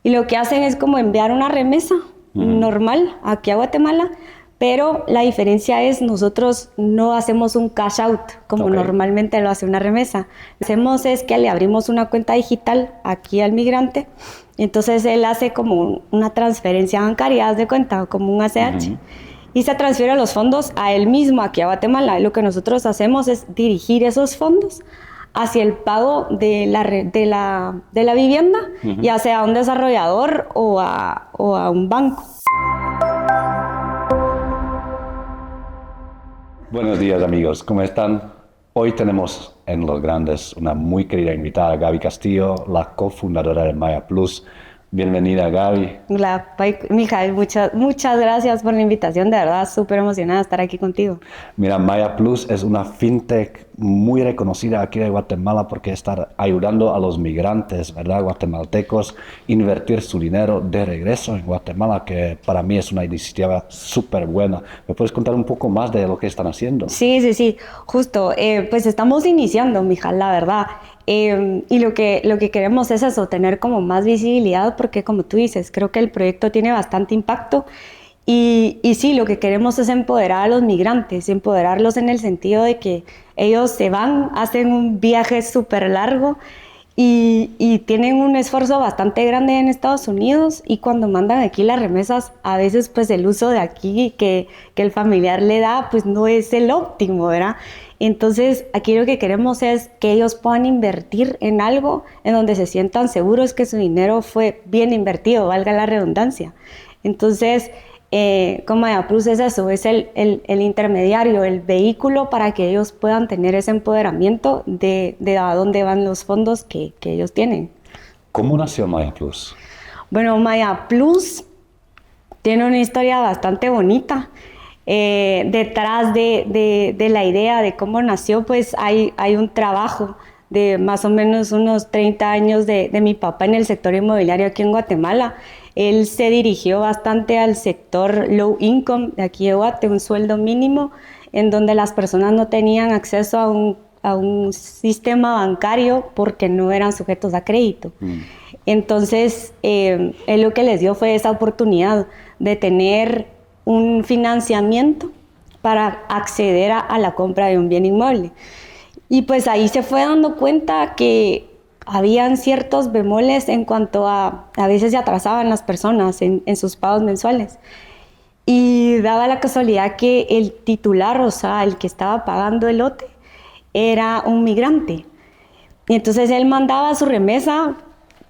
Y lo que hacen es como enviar una remesa normal aquí a Guatemala, pero la diferencia es nosotros no hacemos un cash out como normalmente lo hace una remesa. Lo que hacemos es que le abrimos una cuenta digital aquí al migrante, y entonces él hace como una transferencia bancaria, haz de cuenta, como un ACH, y se transfiere los fondos a él mismo aquí a Guatemala. Lo que nosotros hacemos es dirigir esos fondos hacia el pago de la vivienda, ya sea a un desarrollador o a un banco. Buenos días amigos, ¿cómo están? Hoy tenemos en Los Grandes una muy querida invitada, Gaby Castillo, la cofundadora de Maya Plus. Bienvenida, Gaby. Hola, Mijael, muchas gracias por la invitación, de verdad, súper emocionada de estar aquí contigo. Mira, Maya Plus es una fintech muy reconocida aquí de Guatemala porque está ayudando a los migrantes, ¿verdad? Guatemaltecos, invertir su dinero de regreso en Guatemala, que para mí es una iniciativa súper buena. ¿Me puedes contar un poco más de lo que están haciendo? Sí, justo, pues estamos iniciando, Mijael, la verdad. Y lo que queremos es eso, tener como más visibilidad, porque como tú dices, creo que el proyecto tiene bastante impacto y sí, lo que queremos es empoderar a los migrantes, empoderarlos en el sentido de que ellos se van, hacen un viaje súper largo y tienen un esfuerzo bastante grande en Estados Unidos, y cuando mandan aquí las remesas, a veces pues el uso de aquí que el familiar le da pues no es el óptimo, ¿verdad? Entonces aquí lo que queremos es que ellos puedan invertir en algo en donde se sientan seguros que su dinero fue bien invertido, valga la redundancia. Entonces, como Maya Plus es eso, es el intermediario, el vehículo para que ellos puedan tener ese empoderamiento de a dónde van los fondos que ellos tienen. ¿Cómo nació Maya Plus? Bueno, Maya Plus tiene una historia bastante bonita. Detrás de la idea de cómo nació, pues hay un trabajo de más o menos unos 30 años de mi papá en el sector inmobiliario aquí en Guatemala. Él se dirigió bastante al sector low income de aquí de Guate, un sueldo mínimo, en donde las personas no tenían acceso a un sistema bancario porque no eran sujetos a crédito. Entonces, él lo que les dio fue esa oportunidad de tener un financiamiento para acceder a la compra de un bien inmueble. Y pues ahí se fue dando cuenta que habían ciertos bemoles en cuanto a veces se atrasaban las personas en sus pagos mensuales. Y daba la casualidad que el titular, o sea, el que estaba pagando el lote, era un migrante. Y entonces él mandaba su remesa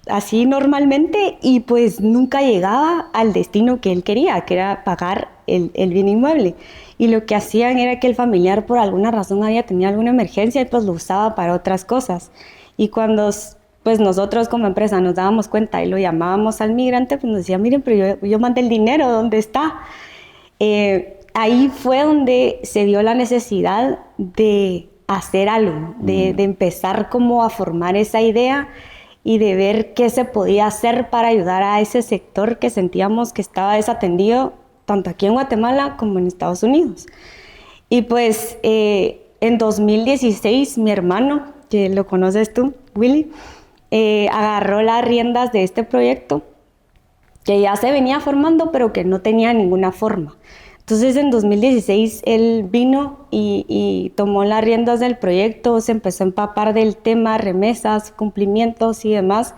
así normalmente y pues nunca llegaba al destino que él quería, que era pagar el bien inmueble. Y lo que hacían era que el familiar por alguna razón había tenido alguna emergencia y pues lo usaba para otras cosas. Y cuando pues nosotros como empresa nos dábamos cuenta y lo llamábamos al migrante, pues nos decía, miren, pero yo mandé el dinero, ¿dónde está? Ahí fue donde se vio la necesidad de hacer algo, de empezar como a formar esa idea y de ver qué se podía hacer para ayudar a ese sector que sentíamos que estaba desatendido tanto aquí en Guatemala como en Estados Unidos. Y pues en 2016 mi hermano, que lo conoces tú, Willy, agarró las riendas de este proyecto que ya se venía formando pero que no tenía ninguna forma. Entonces en 2016 él vino y tomó las riendas del proyecto, se empezó a empapar del tema, remesas, cumplimientos y demás,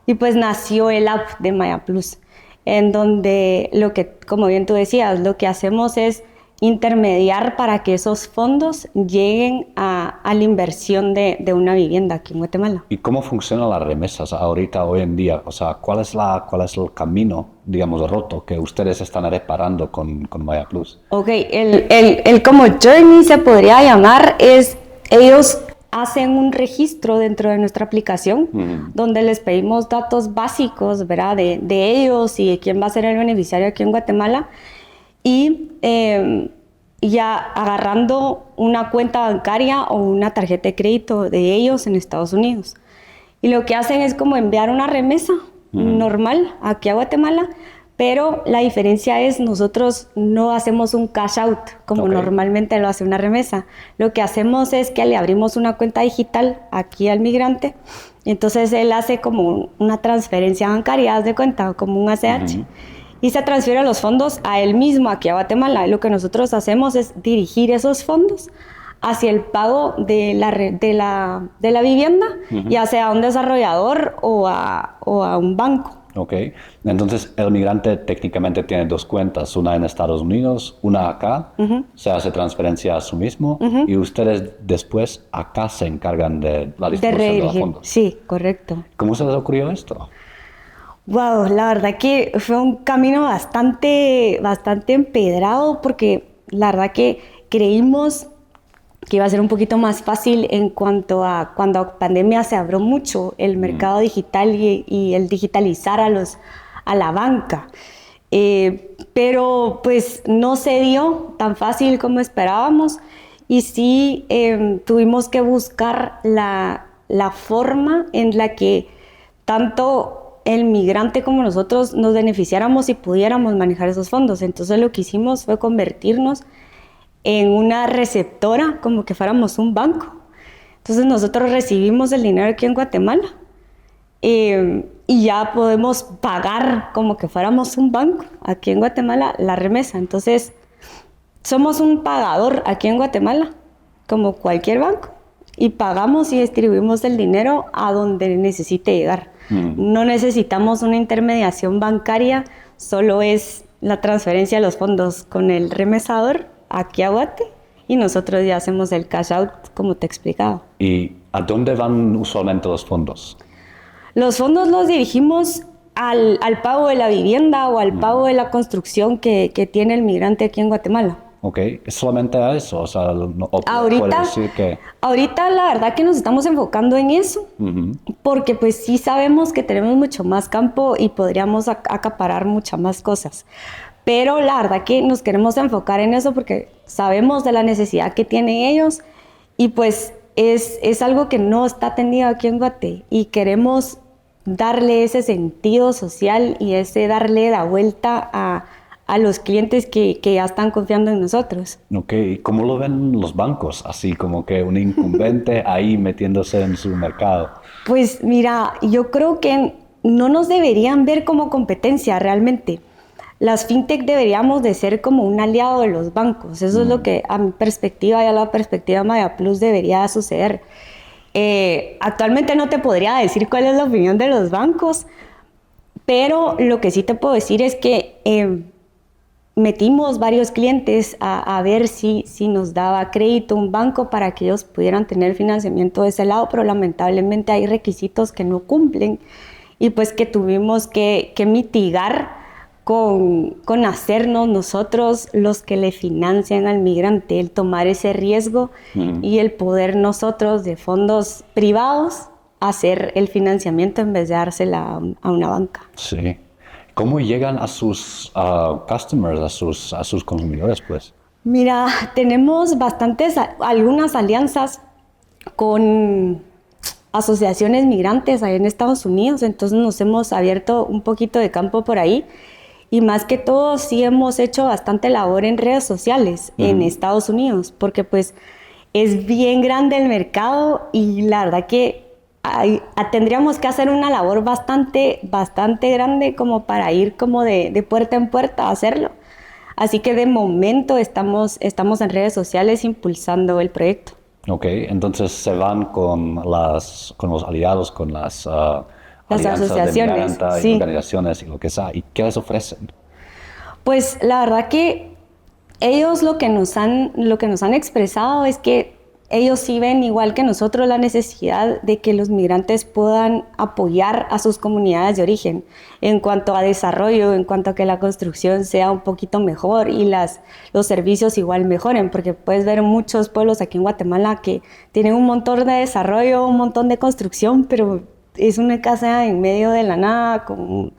y pues nació el app de Maya Plus, en donde como bien tú decías, lo que hacemos es intermediar para que esos fondos lleguen a la inversión de una vivienda aquí en Guatemala. ¿Y cómo funcionan las remesas ahorita, hoy en día? O sea, ¿cuál es el camino, digamos, roto que ustedes están reparando con Maya Plus? Ok, el como journey se podría llamar es, ellos hacen un registro dentro de nuestra aplicación donde les pedimos datos básicos, ¿verdad? De ellos y de quién va a ser el beneficiario aquí en Guatemala. Y ya agarrando una cuenta bancaria o una tarjeta de crédito de ellos en Estados Unidos. Y lo que hacen es como enviar una remesa normal aquí a Guatemala, pero la diferencia es nosotros no hacemos un cash out como normalmente lo hace una remesa. Lo que hacemos es que le abrimos una cuenta digital aquí al migrante, Entonces él hace como una transferencia bancaria, haz de cuenta, como un ACH, y se transfiere los fondos a él mismo aquí a Guatemala. Lo que nosotros hacemos es dirigir esos fondos hacia el pago de la vivienda, ya sea a un desarrollador o a un banco. Ok, entonces el migrante técnicamente tiene dos cuentas, una en Estados Unidos, una acá, se hace transferencia a su mismo y ustedes después acá se encargan de la distribución de los fondos. Sí, correcto. ¿Cómo se les ocurrió esto? Wow, la verdad que fue un camino bastante empedrado porque la verdad que creímos que iba a ser un poquito más fácil en cuanto a cuando la pandemia se abrió mucho el mercado digital y el digitalizar a la banca. Pero pues no se dio tan fácil como esperábamos y sí tuvimos que buscar la forma en la que tanto el migrante como nosotros nos beneficiáramos y pudiéramos manejar esos fondos. Entonces lo que hicimos fue convertirnos en una receptora, como que fuéramos un banco. Entonces nosotros recibimos el dinero aquí en Guatemala y ya podemos pagar como que fuéramos un banco aquí en Guatemala la remesa. Entonces somos un pagador aquí en Guatemala, como cualquier banco, y pagamos y distribuimos el dinero a donde necesite llegar. No necesitamos una intermediación bancaria, solo es la transferencia de los fondos con el remesador aquí a Guate y nosotros ya hacemos el cash out como te explicaba. ¿Y a dónde van usualmente los fondos? Los fondos los dirigimos al pago de la vivienda o al pago de la construcción que tiene el migrante aquí en Guatemala. Ok, ¿es solamente a eso? O sea, ahorita, decir que... ahorita la verdad que nos estamos enfocando en eso, porque pues sí sabemos que tenemos mucho más campo y podríamos acaparar muchas más cosas. Pero la verdad que nos queremos enfocar en eso porque sabemos de la necesidad que tienen ellos y pues es algo que no está atendido aquí en Guate y queremos darle ese sentido social y ese darle la vuelta a los clientes que ya están confiando en nosotros. Ok, ¿y cómo lo ven los bancos? Así como que un incumbente ahí metiéndose en su mercado. Pues mira, yo creo que no nos deberían ver como competencia realmente. Las fintech deberíamos de ser como un aliado de los bancos. Eso es lo que a mi perspectiva y a la perspectiva de Maya Plus debería suceder. Actualmente no te podría decir cuál es la opinión de los bancos, pero lo que sí te puedo decir es que metimos varios clientes a ver si nos daba crédito un banco para que ellos pudieran tener financiamiento de ese lado, pero lamentablemente hay requisitos que no cumplen y pues que tuvimos que mitigar con hacernos nosotros los que le financian al migrante, el tomar ese riesgo y el poder nosotros de fondos privados hacer el financiamiento en vez de dársela a una banca. Sí. ¿Cómo llegan a sus customers, a sus consumidores, pues? Mira, tenemos algunas alianzas con asociaciones migrantes ahí en Estados Unidos, entonces nos hemos abierto un poquito de campo por ahí. Y más que todo, sí hemos hecho bastante labor en redes sociales en Estados Unidos, porque pues es bien grande el mercado y la verdad que tendríamos que hacer una labor bastante grande como para ir como de puerta en puerta a hacerlo. Así que de momento estamos en redes sociales impulsando el proyecto. Ok, entonces se van con los aliados, con las asociaciones, y organizaciones y lo que sea. ¿Y qué les ofrecen? Pues la verdad que ellos lo que nos han expresado es que ellos sí ven igual que nosotros la necesidad de que los migrantes puedan apoyar a sus comunidades de origen en cuanto a desarrollo, en cuanto a que la construcción sea un poquito mejor y los servicios igual mejoren, porque puedes ver muchos pueblos aquí en Guatemala que tienen un montón de desarrollo, un montón de construcción, pero es una casa en medio de la nada con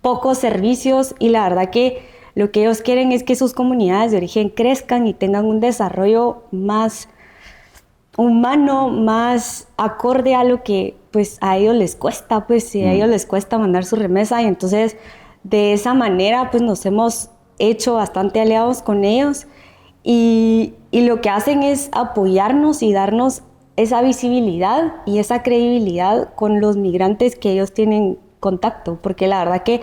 pocos servicios y la verdad que lo que ellos quieren es que sus comunidades de origen crezcan y tengan un desarrollo más humano, más acorde a lo que pues a ellos les cuesta, pues si a ellos les cuesta mandar su remesa y entonces de esa manera pues nos hemos hecho bastante aliados con ellos y lo que hacen es apoyarnos y darnos esa visibilidad y esa credibilidad con los migrantes que ellos tienen contacto, porque la verdad que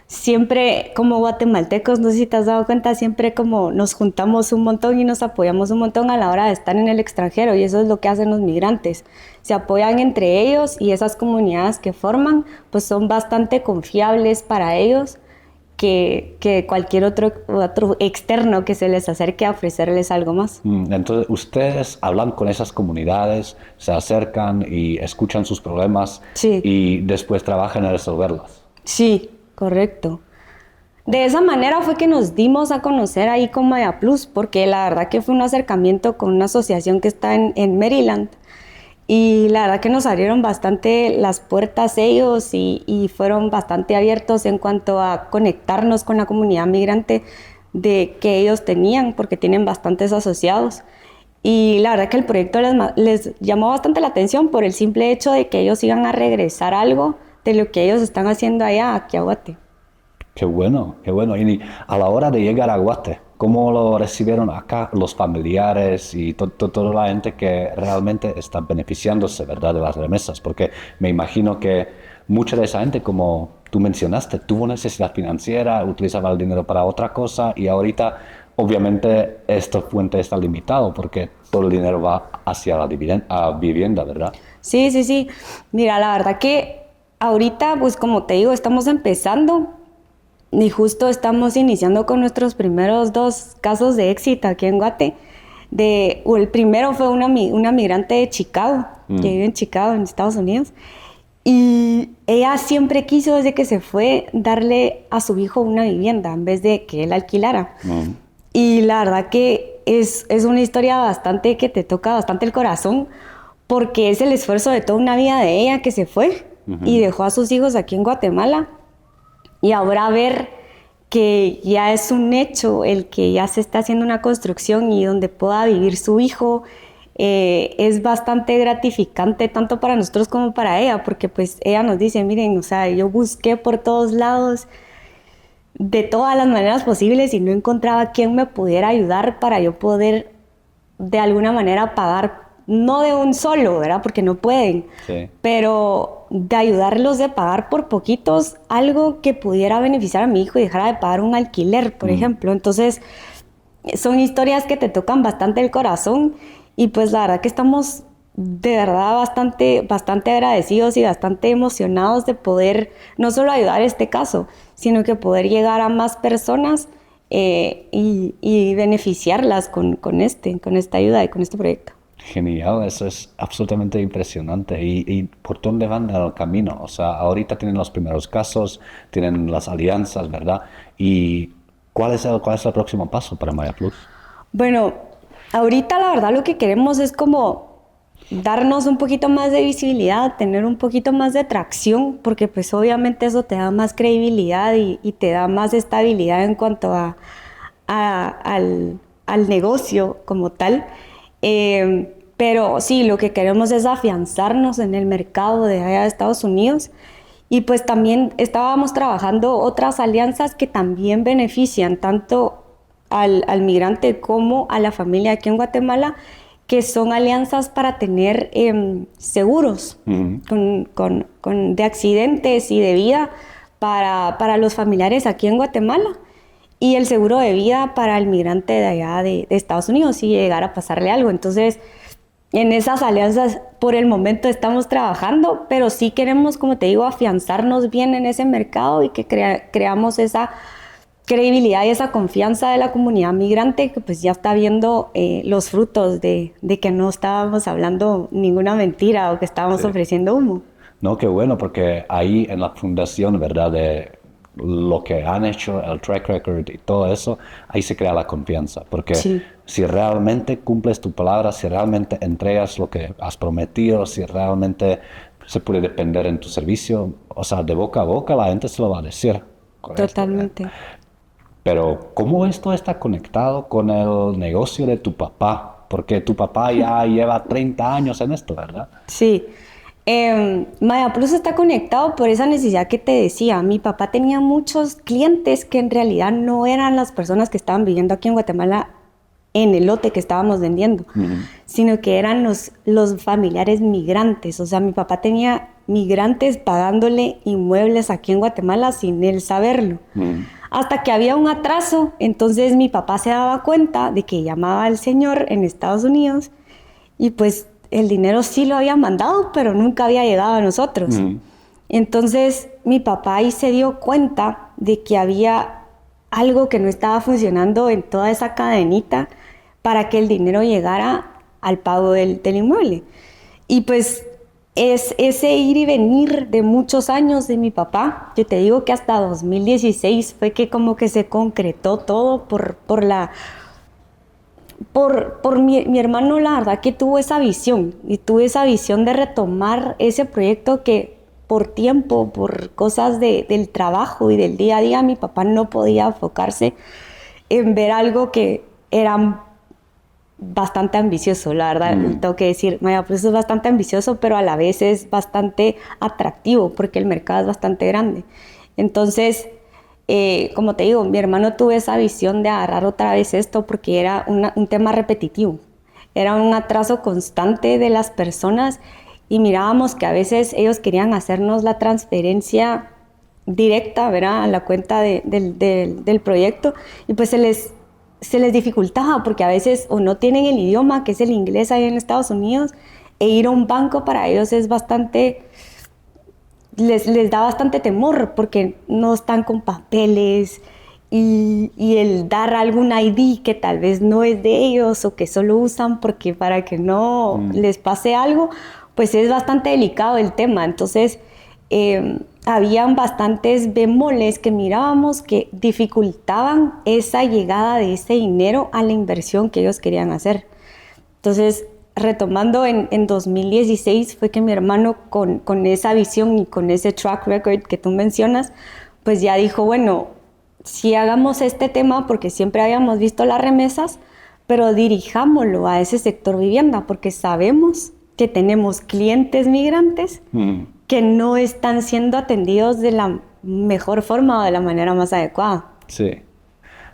siempre como guatemaltecos, no sé si te has dado cuenta, siempre como nos juntamos un montón y nos apoyamos un montón a la hora de estar en el extranjero, y eso es lo que hacen los migrantes. Se apoyan entre ellos y esas comunidades que forman pues son bastante confiables para ellos que cualquier otro externo que se les acerque a ofrecerles algo más. Entonces, ustedes hablan con esas comunidades, se acercan y escuchan sus problemas Sí. y después trabajan en resolverlas. Sí, correcto. De esa manera fue que nos dimos a conocer ahí con Maya Plus, porque la verdad que fue un acercamiento con una asociación que está en Maryland. Y la verdad que nos abrieron bastante las puertas ellos y fueron bastante abiertos en cuanto a conectarnos con la comunidad migrante que ellos tenían, porque tienen bastantes asociados. Y la verdad que el proyecto les llamó bastante la atención por el simple hecho de que ellos iban a regresar algo de lo que ellos están haciendo allá, aquí a Guate. Qué bueno, qué bueno. Y a la hora de llegar a Guate, ¿cómo lo recibieron acá los familiares y toda la gente que realmente está beneficiándose, ¿verdad?, de las remesas? Porque me imagino que mucha de esa gente, como tú mencionaste, tuvo necesidad financiera, utilizaba el dinero para otra cosa y ahorita, obviamente, esta fuente está limitado porque todo el dinero va hacia la vivienda, ¿verdad? Sí, sí, sí. Mira, la verdad que ahorita, pues como te digo, estamos empezando. Y justo estamos iniciando con nuestros primeros 2 casos de éxito aquí en Guate. El primero fue una migrante de Chicago, que vive en Chicago, en Estados Unidos. Y ella siempre quiso, desde que se fue, darle a su hijo una vivienda en vez de que él alquilara. Y la verdad que es una historia bastante que te toca bastante el corazón, porque es el esfuerzo de toda una vida de ella que se fue y dejó a sus hijos aquí en Guatemala. Y ahora ver que ya es un hecho el que ya se está haciendo una construcción y donde pueda vivir su hijo, es bastante gratificante tanto para nosotros como para ella, porque pues ella nos dice, miren, o sea, yo busqué por todos lados, de todas las maneras posibles y no encontraba quién me pudiera ayudar para yo poder de alguna manera pagar, no de un solo, ¿verdad? Porque no pueden, Sí. pero de ayudarlos de pagar por poquitos algo que pudiera beneficiar a mi hijo y dejara de pagar un alquiler, por ejemplo. Entonces, son historias que te tocan bastante el corazón y pues la verdad que estamos de verdad bastante agradecidos y bastante emocionados de poder no solo ayudar este caso, sino que poder llegar a más personas y beneficiarlas con esta ayuda y con este proyecto. Genial, eso es absolutamente impresionante. ¿Y por dónde van el camino? O sea, ahorita tienen los primeros casos, tienen las alianzas, ¿verdad? ¿Y cuál es el próximo paso para Maya Plus? Bueno, ahorita la verdad lo que queremos es como darnos un poquito más de visibilidad, tener un poquito más de tracción, porque pues obviamente eso te da más credibilidad y te da más estabilidad en cuanto al negocio como tal. Pero sí, lo que queremos es afianzarnos en el mercado de allá de Estados Unidos y pues también estábamos trabajando otras alianzas que también benefician tanto al migrante como a la familia aquí en Guatemala, que son alianzas para tener seguros de accidentes y de vida para los familiares aquí en Guatemala. Y el seguro de vida para el migrante de allá de Estados Unidos si llegara a pasarle algo. Entonces, en esas alianzas por el momento estamos trabajando, pero sí queremos, como te digo, afianzarnos bien en ese mercado y que creamos esa credibilidad y esa confianza de la comunidad migrante que pues ya está viendo los frutos de que no estábamos hablando ninguna mentira o que estábamos ofreciendo humo. No, qué bueno, porque ahí en la fundación, ¿verdad?, de lo que han hecho, el track record y todo eso, ahí se crea la confianza. Porque si realmente cumples tu palabra, si realmente entregas lo que has prometido, si realmente se puede depender en tu servicio, o sea, de boca a boca la gente se lo va a decir. Correcto, Totalmente. Pero ¿cómo esto está conectado con el negocio de tu papá? Porque tu papá ya lleva 30 años en esto, ¿verdad? Sí. Maya Plus está conectado por esa necesidad que te decía. Mi papá tenía muchos clientes que en realidad no eran las personas que estaban viviendo aquí en Guatemala en el lote que estábamos vendiendo, sino que eran los familiares migrantes. O sea, mi papá tenía migrantes pagándole inmuebles aquí en Guatemala sin él saberlo. Hasta que había un atraso, entonces mi papá se daba cuenta de que llamaba al señor en Estados Unidos y pues el dinero sí lo había mandado, pero nunca había llegado a nosotros. Entonces mi papá ahí se dio cuenta de que había algo que no estaba funcionando en toda esa cadenita para que el dinero llegara al pago del inmueble. Y pues es ese ir y venir de muchos años de mi papá. Yo te digo que hasta 2016 fue que como que se concretó todo por mi hermano. La verdad que tuvo esa visión de retomar ese proyecto que por tiempo, por cosas del trabajo y del día a día, mi papá no podía enfocarse en ver algo que era bastante ambicioso, la verdad. Tengo que decir, Maya Plus es bastante ambicioso, pero a la vez es bastante atractivo porque el mercado es bastante grande. Entonces, como te digo, mi hermano tuvo esa visión de agarrar otra vez esto porque era un tema repetitivo. Era un atraso constante de las personas y mirábamos que a veces ellos querían hacernos la transferencia directa, ¿verdad?, a la cuenta del proyecto, y pues se les dificultaba porque a veces o no tienen el idioma, que es el inglés ahí en Estados Unidos, e ir a un banco para ellos es bastante, les da bastante temor porque no están con papeles y el dar algún ID que tal vez no es de ellos o que solo usan porque para que no les pase algo, pues es bastante delicado el tema. Entonces, habían bastantes bemoles que mirábamos que dificultaban esa llegada de ese dinero a la inversión que ellos querían hacer. Entonces, retomando en 2016 fue que mi hermano con esa visión y con ese track record que tú mencionas, pues ya dijo, bueno, si hagamos este tema, porque siempre habíamos visto las remesas, pero dirijámoslo a ese sector vivienda, porque sabemos que tenemos clientes migrantes que no están siendo atendidos de la mejor forma o de la manera más adecuada. Sí.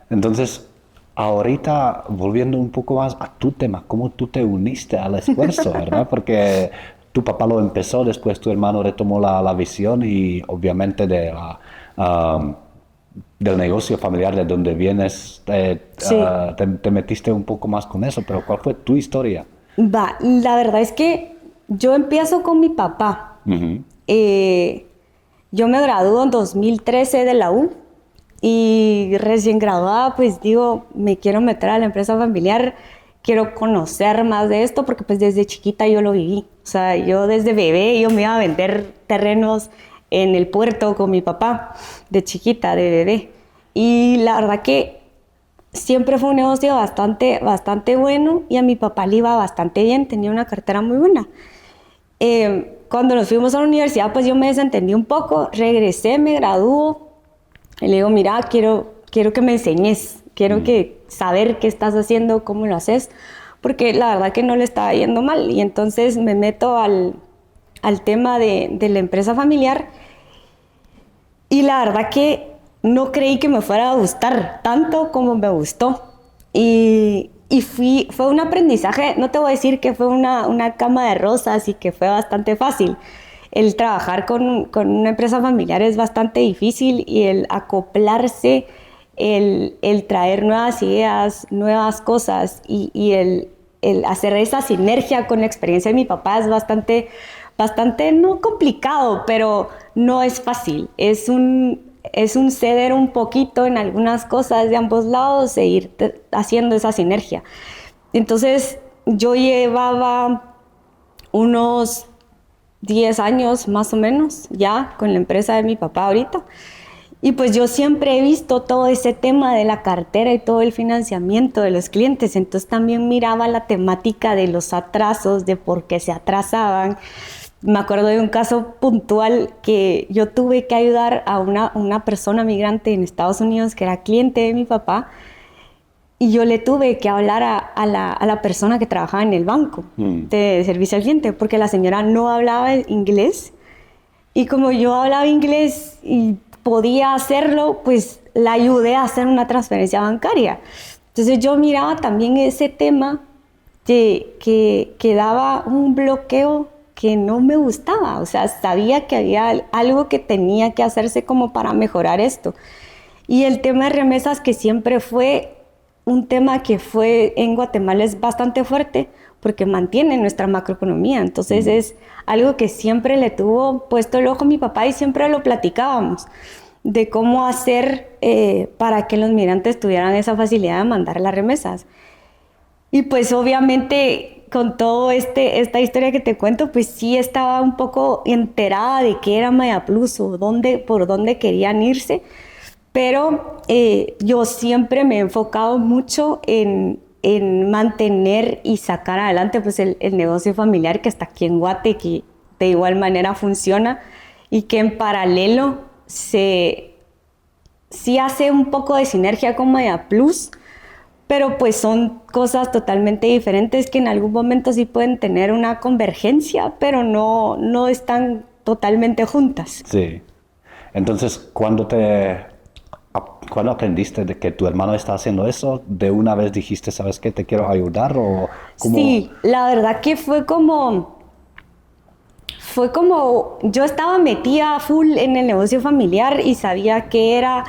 Entonces, ahorita, volviendo un poco más a tu tema, ¿cómo tú te uniste al esfuerzo, verdad? Porque tu papá lo empezó, después tu hermano retomó la visión y obviamente del negocio familiar de donde vienes, Sí. te metiste un poco más con eso, pero ¿cuál fue tu historia? La verdad es que yo empiezo con mi papá. Yo me graduó en 2013 de la U y recién graduada pues digo, me quiero meter a la empresa familiar, quiero conocer más de esto porque pues desde chiquita yo lo viví. O sea, yo desde bebé yo me iba a vender terrenos en el puerto con mi papá, de chiquita, de bebé. Y la verdad que siempre fue un negocio bastante bueno y a mi papá le iba bastante bien, tenía una cartera muy buena. Cuando nos fuimos a la universidad, pues yo me desentendí un poco, regresé, me graduó y le digo, mira, quiero que me enseñes, quiero saber qué estás haciendo, cómo lo haces, porque la verdad que no le estaba yendo mal. Y entonces me meto al tema de la empresa familiar y la verdad que no creí que me fuera a gustar tanto como me gustó. Y fue un aprendizaje, no te voy a decir que fue una cama de rosas y que fue bastante fácil. El trabajar con una empresa familiar es bastante difícil y el acoplarse, el traer nuevas ideas, nuevas cosas y el hacer esa sinergia con la experiencia de mi papá es bastante no complicado, pero no es fácil. Es un ceder un poquito en algunas cosas de ambos lados e ir haciendo esa sinergia. Entonces, yo llevaba unos 10 años más o menos ya con la empresa de mi papá ahorita. Y pues yo siempre he visto todo ese tema de la cartera y todo el financiamiento de los clientes. Entonces también miraba la temática de los atrasos, de por qué se atrasaban. Me acuerdo de un caso puntual que yo tuve que ayudar a una persona migrante en Estados Unidos que era cliente de mi papá y yo le tuve que hablar a la persona que trabajaba en el banco de servicio al cliente porque la señora no hablaba inglés y como yo hablaba inglés y podía hacerlo, pues la ayudé a hacer una transferencia bancaria. Entonces yo miraba también ese tema que daba un bloqueo que no me gustaba, o sea, sabía que había algo que tenía que hacerse como para mejorar esto. Y el tema de remesas, que siempre fue un tema que fue en Guatemala es bastante fuerte, porque mantiene nuestra macroeconomía, entonces es algo que siempre le tuvo puesto el ojo a mi papá y siempre lo platicábamos, de cómo hacer para que los migrantes tuvieran esa facilidad de mandar las remesas. Y pues obviamente con todo esta historia que te cuento, pues sí estaba un poco enterada de qué era Maya Plus o por dónde querían irse, pero yo siempre me he enfocado mucho en mantener y sacar adelante pues el negocio familiar que está aquí en Guate, que de igual manera funciona y que en paralelo sí hace un poco de sinergia con Maya Plus, pero pues son cosas totalmente diferentes que en algún momento sí pueden tener una convergencia, pero no están totalmente juntas. Sí. Entonces, ¿cuándo aprendiste de que tu hermano está haciendo eso? ¿De una vez dijiste, sabes qué, te quiero ayudar? ¿O cómo? Sí, la verdad que fue como yo estaba metida full en el negocio familiar y sabía qué era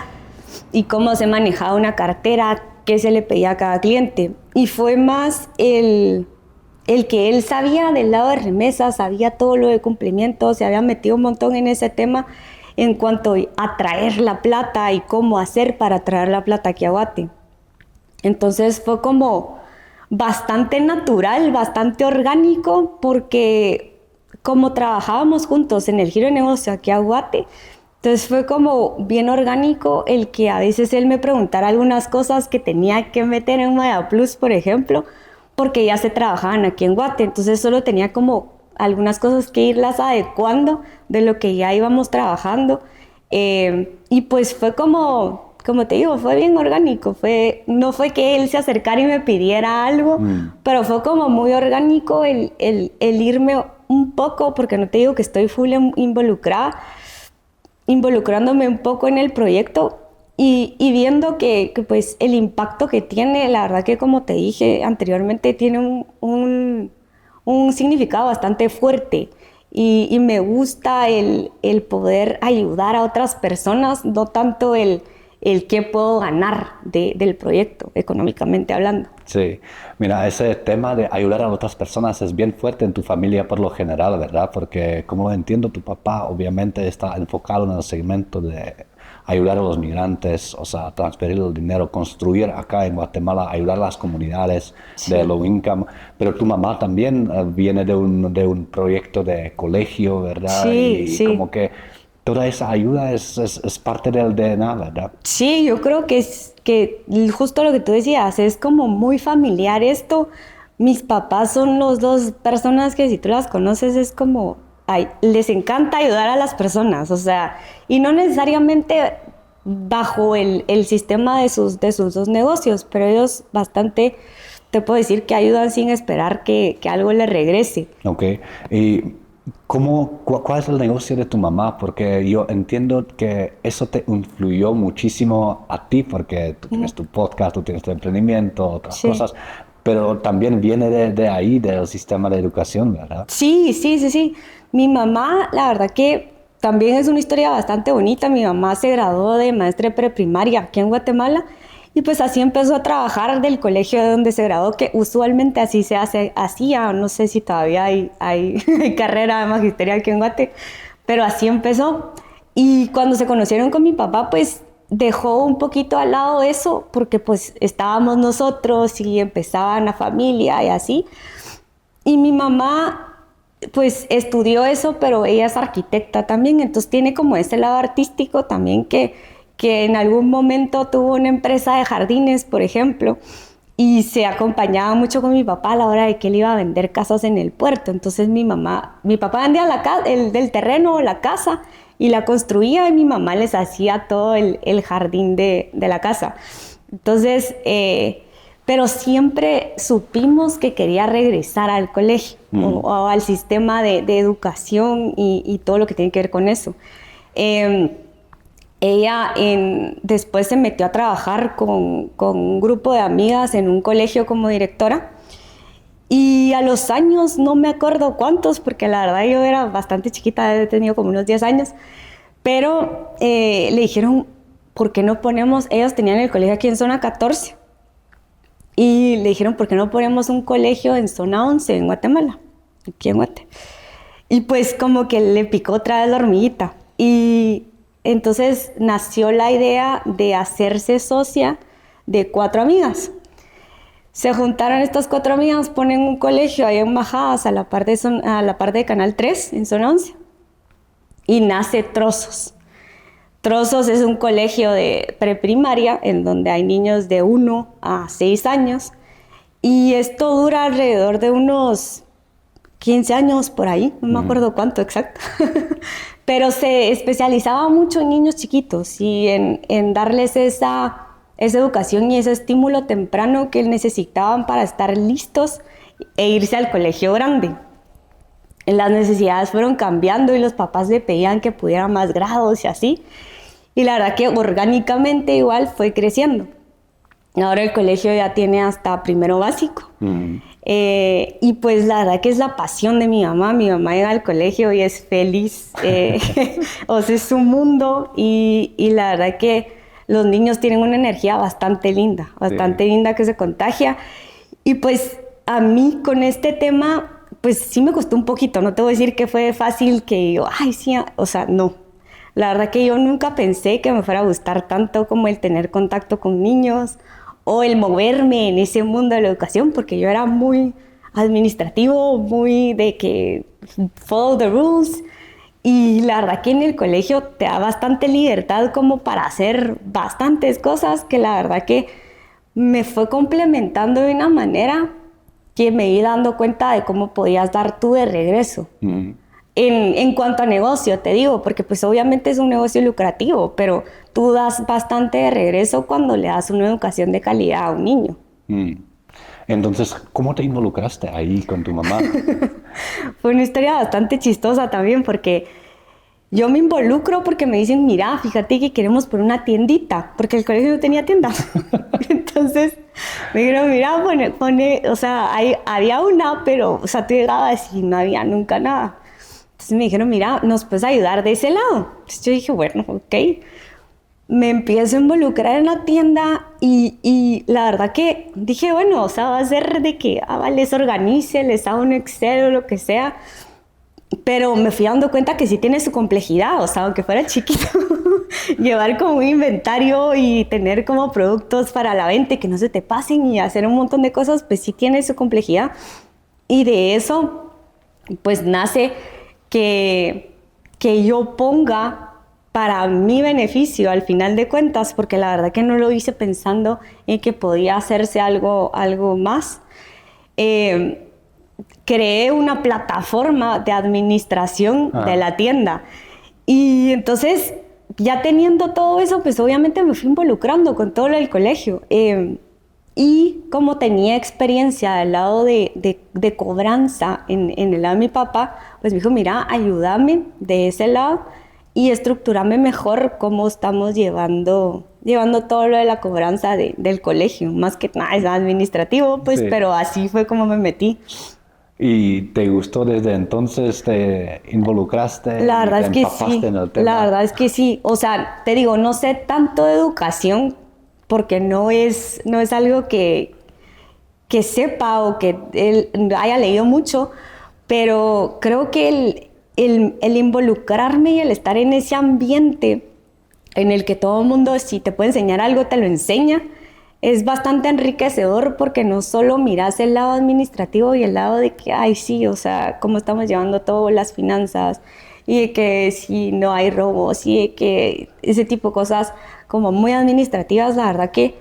y cómo se manejaba una cartera, qué se le pedía a cada cliente. Y fue más el que él sabía del lado de remesas, sabía todo lo de cumplimiento, se había metido un montón en ese tema en cuanto a traer la plata y cómo hacer para traer la plata aquí a Guate. Entonces fue como bastante natural, bastante orgánico, porque como trabajábamos juntos en el giro de negocio aquí a Guate, entonces fue como bien orgánico el que a veces él me preguntara algunas cosas que tenía que meter en Maya Plus, por ejemplo, porque ya se trabajaban aquí en Guate, entonces solo tenía como algunas cosas que irlas adecuando de lo que ya íbamos trabajando. Y pues fue como te digo, fue bien orgánico. No fue que él se acercara y me pidiera algo, pero fue como muy orgánico el irme un poco, porque no te digo que estoy full involucrándome un poco en el proyecto y viendo que pues el impacto que tiene, la verdad que como te dije anteriormente, tiene un significado bastante fuerte y me gusta el poder ayudar a otras personas, no tanto el qué puedo ganar del proyecto, económicamente hablando. Sí, mira, ese tema de ayudar a otras personas es bien fuerte en tu familia por lo general, ¿verdad? Porque como lo entiendo, tu papá obviamente está enfocado en el segmento de ayudar a los migrantes, o sea, transferir el dinero, construir acá en Guatemala, ayudar a las comunidades de low income, pero tu mamá también viene de un proyecto de colegio, ¿verdad? Sí, y sí. como que toda esa ayuda es parte del DNA, ¿verdad? Sí, yo creo que justo lo que tú decías, es como muy familiar esto. Mis papás son los dos personas que si tú las conoces es como, les encanta ayudar a las personas, o sea, y no necesariamente bajo el sistema de sus dos negocios, pero ellos bastante, te puedo decir que ayudan sin esperar que algo les regrese. Ok, y ¿cuál es el negocio de tu mamá? Porque yo entiendo que eso te influyó muchísimo a ti, porque tú tienes tu podcast, tú tienes tu emprendimiento, otras cosas, pero también viene de ahí, del sistema de educación, ¿verdad? Sí. Mi mamá, la verdad que también es una historia bastante bonita. Mi mamá se graduó de maestra de preprimaria aquí en Guatemala y pues así empezó a trabajar del colegio de donde se graduó, que usualmente así hacía, no sé si todavía hay carrera de magisterio aquí en Guate, pero así empezó. Y cuando se conocieron con mi papá, pues dejó un poquito al lado eso, porque pues estábamos nosotros y empezaba la familia y así. Y mi mamá pues estudió eso, pero ella es arquitecta también, entonces tiene como ese lado artístico también que en algún momento tuvo una empresa de jardines, por ejemplo, y se acompañaba mucho con mi papá a la hora de que él iba a vender casas en el puerto. Entonces mi papá vendía del terreno, la casa, y la construía, y mi mamá les hacía todo el jardín de la casa. Entonces, pero siempre supimos que quería regresar al colegio o al sistema de educación y todo lo que tiene que ver con eso. Después se metió a trabajar con un grupo de amigas en un colegio como directora. Y a los años, no me acuerdo cuántos, porque la verdad yo era bastante chiquita, he tenido como unos 10 años, pero le dijeron, ¿por qué no ponemos? Ellos tenían el colegio aquí en zona 14, y le dijeron, ¿por qué no ponemos un colegio en zona 11 en Guatemala? Aquí en Guate. Y pues como que le picó otra vez la hormiguita. Y entonces nació la idea de hacerse socia de 4 amigas. Se juntaron estas 4 amigas, ponen un colegio ahí en Majadas, a la par de Canal 3, en zona 11. Y nace Trozos. Trozos es un colegio de preprimaria en donde hay niños de 1 a 6 años. Y esto dura alrededor de unos 15 años por ahí, no me acuerdo cuánto exacto. Pero se especializaba mucho en niños chiquitos y en darles esa educación y ese estímulo temprano que necesitaban para estar listos e irse al colegio grande. Las necesidades fueron cambiando y los papás le pedían que pudiera más grados y así. Y la verdad que orgánicamente igual fue creciendo. Ahora el colegio ya tiene hasta primero básico. Y pues la verdad que es la pasión de mi mamá. Mi mamá llega al colegio y es feliz. O sea, es su mundo y la verdad que los niños tienen una energía bastante linda que se contagia. Y pues a mí con este tema, pues sí me costó un poquito. No te voy a decir que fue fácil, que yo, ay, sí, o sea, no. La verdad que yo nunca pensé que me fuera a gustar tanto como el tener contacto con niños o el moverme en ese mundo de la educación, porque yo era muy administrativo, muy de que follow the rules. Y la verdad que en el colegio te da bastante libertad como para hacer bastantes cosas que la verdad que me fue complementando de una manera que me iba dando cuenta de cómo podías dar tú de regreso. En cuanto a negocio, te digo, porque pues obviamente es un negocio lucrativo, pero tú das bastante de regreso cuando le das una educación de calidad a un niño. Entonces, ¿cómo te involucraste ahí con tu mamá? Fue una historia bastante chistosa también, porque yo me involucro porque me dicen, mira, fíjate que queremos poner una tiendita, porque el colegio no tenía tienda. Entonces me dijeron, mira, o sea, había una, pero, o sea, tú llegabas y no había nunca nada. Entonces me dijeron, mira, ¿nos puedes ayudar de ese lado? Entonces yo dije, bueno, ok. Me empiezo a involucrar en la tienda y la verdad que dije, bueno, o sea, va a ser de que les organice, les haga un Excel o lo que sea. Pero me fui dando cuenta que sí tiene su complejidad, o sea, aunque fuera chiquito, llevar como un inventario y tener como productos para la venta que no se te pasen y hacer un montón de cosas, pues sí tiene su complejidad. Y de eso, pues nace que yo ponga para mi beneficio al final de cuentas, porque la verdad que no lo hice pensando en que podía hacerse algo más. Creé una plataforma de administración de la tienda. Y entonces, ya teniendo todo eso, pues obviamente me fui involucrando con todo lo del colegio. Y como tenía experiencia del lado de cobranza en el lado de mi papá, pues me dijo, mira, ayúdame de ese lado y estructurame mejor cómo estamos llevando todo lo de la cobranza del colegio. Más que nada es administrativo, pues, sí. Pero así fue como me metí. ¿Y te gustó desde entonces? ¿Te involucraste? La verdad es que sí. En el tema? La verdad es que sí. O sea, te digo, no sé tanto de educación porque no es algo que sepa o que él haya leído mucho, pero creo que el involucrarme y el estar en ese ambiente en el que todo el mundo, si te puede enseñar algo, te lo enseña, es bastante enriquecedor porque no solo miras el lado administrativo y el lado de que, ay, sí, o sea, cómo estamos llevando todo, las finanzas, y de que si no hay robos, y de que ese tipo de cosas como muy administrativas, la verdad que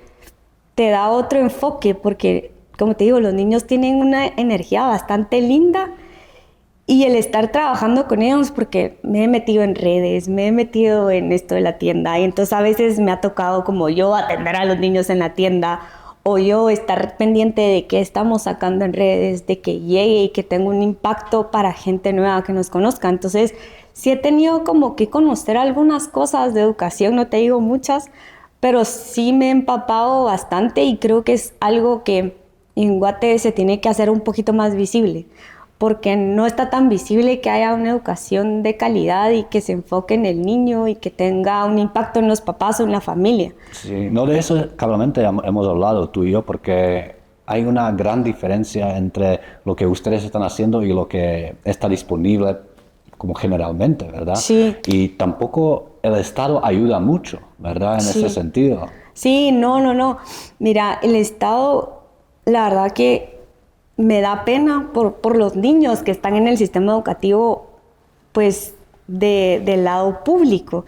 te da otro enfoque porque, como te digo, los niños tienen una energía bastante linda y el estar trabajando con ellos, porque me he metido en redes, me he metido en esto de la tienda y entonces a veces me ha tocado como yo atender a los niños en la tienda o yo estar pendiente de qué estamos sacando en redes, de que llegue y que tenga un impacto para gente nueva que nos conozca. Entonces sí he tenido como que conocer algunas cosas de educación, no te digo muchas, pero sí me he empapado bastante y creo que es algo que en Guate se tiene que hacer un poquito más visible, porque no está tan visible que haya una educación de calidad y que se enfoque en el niño y que tenga un impacto en los papás o en la familia. Sí, no, de eso claramente hemos hablado tú y yo, porque hay una gran diferencia entre lo que ustedes están haciendo y lo que está disponible como generalmente, ¿verdad? Sí. Y tampoco el Estado ayuda mucho, ¿verdad? En ese Sí. sentido. Sí, no. Mira, el Estado, la verdad que me da pena por los niños que están en el sistema educativo, pues, del lado público,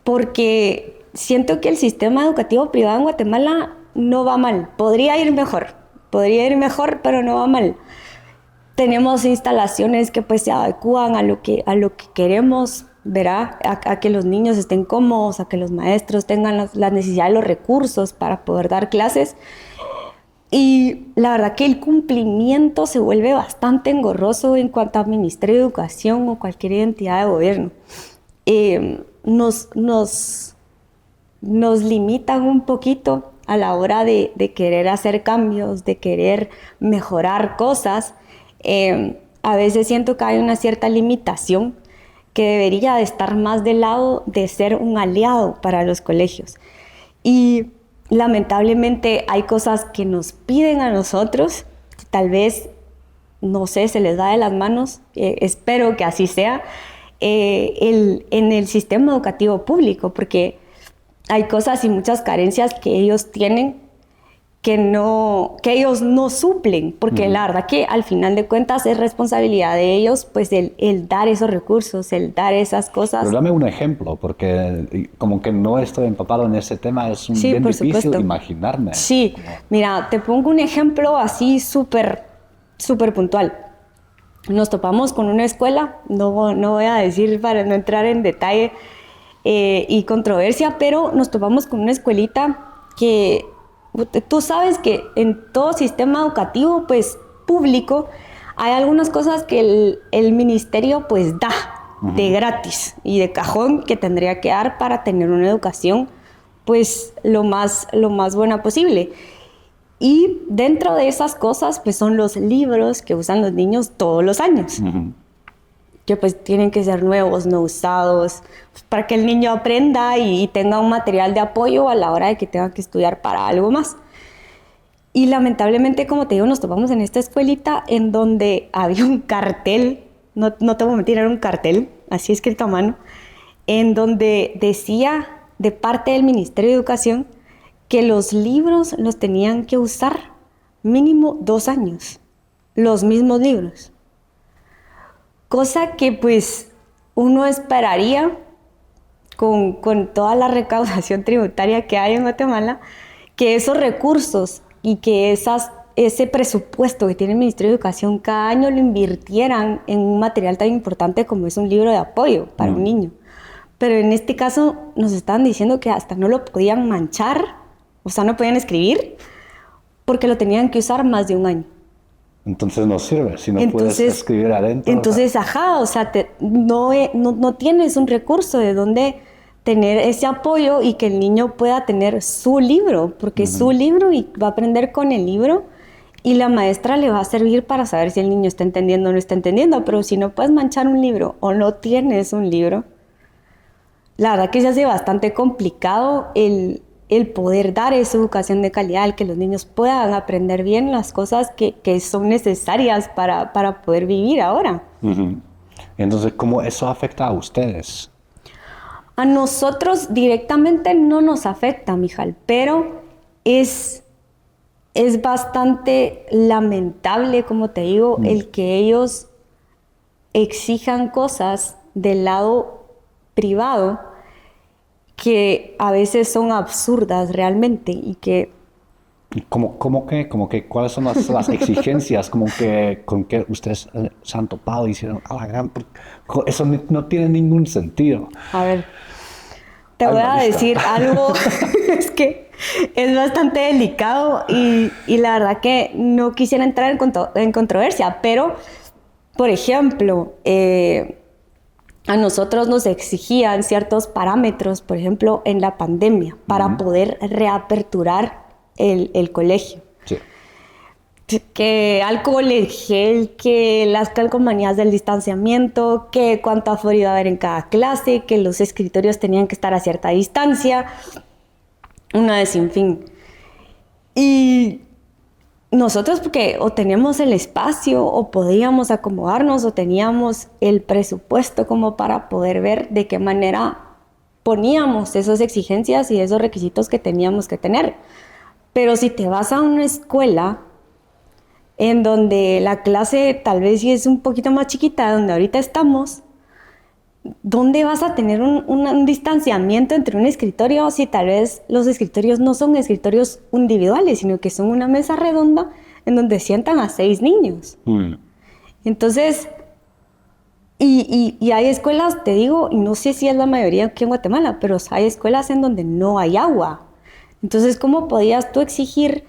porque siento que el sistema educativo privado en Guatemala no va mal. Podría ir mejor, pero no va mal. Tenemos instalaciones que pues se adecúan a lo que queremos, ¿verdad? A que los niños estén cómodos, a que los maestros tengan la necesidad de los recursos para poder dar clases. Y la verdad que el cumplimiento se vuelve bastante engorroso en cuanto a Ministerio de Educación o cualquier entidad de gobierno. Nos limitan un poquito a la hora de querer hacer cambios, de querer mejorar cosas. A veces siento que hay una cierta limitación que debería de estar más del lado de ser un aliado para los colegios. Y lamentablemente hay cosas que nos piden a nosotros, que tal vez, no sé, se les da de las manos, espero que así sea, en el sistema educativo público, porque hay cosas y muchas carencias que ellos tienen que ellos no suplen, porque la verdad que al final de cuentas es responsabilidad de ellos, pues el dar esos recursos, el dar esas cosas. Pero dame un ejemplo, porque como que no estoy empapado en ese tema, es Sí, bien por difícil supuesto. imaginarme. Sí, mira, te pongo un ejemplo así súper puntual. Nos topamos con una escuela, no voy a decir para no entrar en detalle y controversia, pero nos topamos con una escuelita que tú sabes que en todo sistema educativo pues público hay algunas cosas que el ministerio pues da de gratis y de cajón que tendría que dar para tener una educación pues lo más buena posible. Y dentro de esas cosas pues son los libros que usan los niños todos los años. Que pues tienen que ser nuevos, no usados, pues, para que el niño aprenda y tenga un material de apoyo a la hora de que tenga que estudiar para algo más. Y lamentablemente, como te digo, nos topamos en esta escuelita en donde había un cartel, no te voy a mentir, era un cartel, así escrito a mano, en donde decía de parte del Ministerio de Educación que los libros los tenían que usar mínimo 2 años, los mismos libros. Cosa que pues uno esperaría con toda la recaudación tributaria que hay en Guatemala, que esos recursos y que ese presupuesto que tiene el Ministerio de Educación cada año lo invirtieran en un material tan importante como es un libro de apoyo para un niño. Pero en este caso nos estaban diciendo que hasta no lo podían manchar, o sea, no podían escribir, porque lo tenían que usar más de 1 año. Entonces no sirve, si no puedes escribir adentro. Entonces, o sea, no tienes un recurso de donde tener ese apoyo y que el niño pueda tener su libro, porque es su libro y va a aprender con el libro y la maestra le va a servir para saber si el niño está entendiendo o no está entendiendo, pero si no puedes manchar un libro o no tienes un libro, la verdad que se hace bastante complicado el poder dar esa educación de calidad, el que los niños puedan aprender bien las cosas que son necesarias para poder vivir ahora. Entonces, ¿cómo eso afecta a ustedes? A nosotros directamente no nos afecta, Mijal, pero es bastante lamentable, como te digo, el que ellos exijan cosas del lado privado que a veces son absurdas realmente y que... ¿Cómo que cuáles son las exigencias con que ustedes se han topado y hicieron a la gran... Eso no tiene ningún sentido. A ver, te voy a decir algo, es que es bastante delicado y la verdad que no quisiera entrar en controversia, pero, por ejemplo, a nosotros nos exigían ciertos parámetros, por ejemplo, en la pandemia, para poder reaperturar el colegio. Sí. Que alcohol en gel, que las calcomanías del distanciamiento, que cuánto aforo iba a haber en cada clase, que los escritorios tenían que estar a cierta distancia, una de sin fin. Y nosotros, porque o teníamos el espacio o podíamos acomodarnos o teníamos el presupuesto como para poder ver de qué manera poníamos esas exigencias y esos requisitos que teníamos que tener. Pero si te vas a una escuela en donde la clase tal vez sí es un poquito más chiquita, donde ahorita estamos, ¿dónde vas a tener un distanciamiento entre un escritorio si tal vez los escritorios no son escritorios individuales, sino que son una mesa redonda en donde sientan a 6 niños? Entonces, y hay escuelas, te digo, y no sé si es la mayoría aquí en Guatemala, pero hay escuelas en donde no hay agua. Entonces, ¿cómo podías tú exigir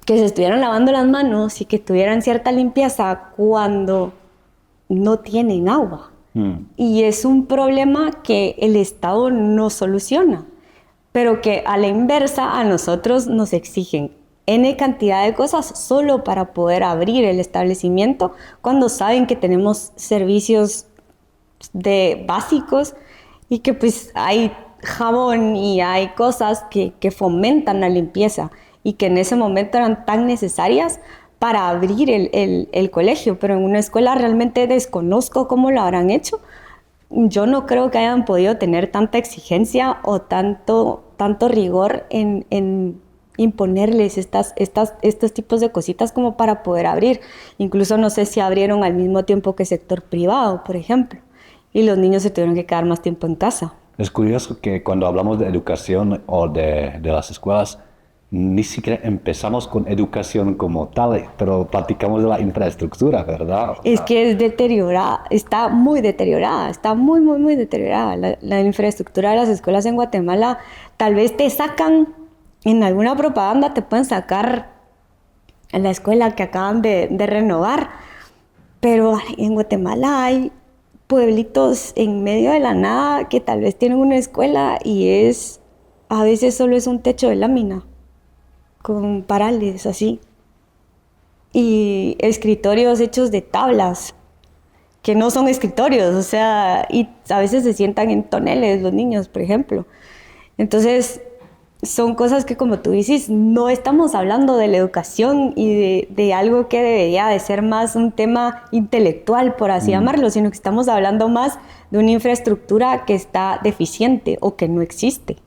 que se estuvieran lavando las manos y que tuvieran cierta limpieza cuando no tienen agua? Y es un problema que el Estado no soluciona, pero que a la inversa a nosotros nos exigen N cantidad de cosas solo para poder abrir el establecimiento cuando saben que tenemos servicios básicos y que pues hay jabón y hay cosas que fomentan la limpieza y que en ese momento eran tan necesarias para abrir el colegio, pero en una escuela realmente desconozco cómo lo habrán hecho. Yo no creo que hayan podido tener tanta exigencia o tanto rigor en imponerles estos tipos de cositas como para poder abrir. Incluso no sé si abrieron al mismo tiempo que sector privado, por ejemplo, y los niños se tuvieron que quedar más tiempo en casa. Es curioso que cuando hablamos de educación o de las escuelas, ni siquiera empezamos con educación como tal, pero platicamos de la infraestructura, ¿verdad? Es que es deteriorada, está muy deteriorada, está muy, muy, muy deteriorada. La infraestructura de las escuelas en Guatemala, tal vez te sacan, en alguna propaganda te pueden sacar en la escuela que acaban de renovar, pero en Guatemala hay pueblitos en medio de la nada que tal vez tienen una escuela y a veces solo es un techo de lámina con parales así, y escritorios hechos de tablas que no son escritorios, o sea, y a veces se sientan en toneles los niños, por ejemplo. Entonces son cosas que, como tú dices, no estamos hablando de la educación y de algo que debería de ser más un tema intelectual, por así llamarlo, sino que estamos hablando más de una infraestructura que está deficiente o que no existe.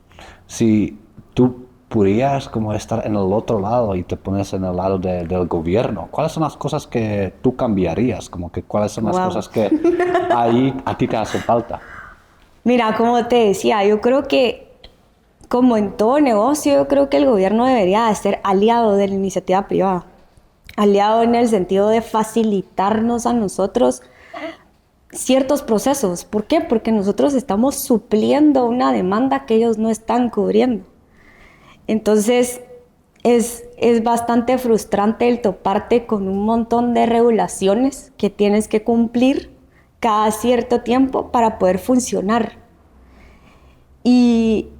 Si tú podrías como estar en el otro lado y te pones en el lado del gobierno, ¿cuáles son las cosas que tú cambiarías? Como que ¿cuáles son las cosas que ahí a ti te hacen falta? Mira, como te decía, yo creo que como en todo negocio, yo creo que el gobierno debería de ser aliado de la iniciativa privada. Aliado en el sentido de facilitarnos a nosotros ciertos procesos. ¿Por qué? Porque nosotros estamos supliendo una demanda que ellos no están cubriendo. Entonces, es bastante frustrante el toparte con un montón de regulaciones que tienes que cumplir cada cierto tiempo para poder funcionar. Y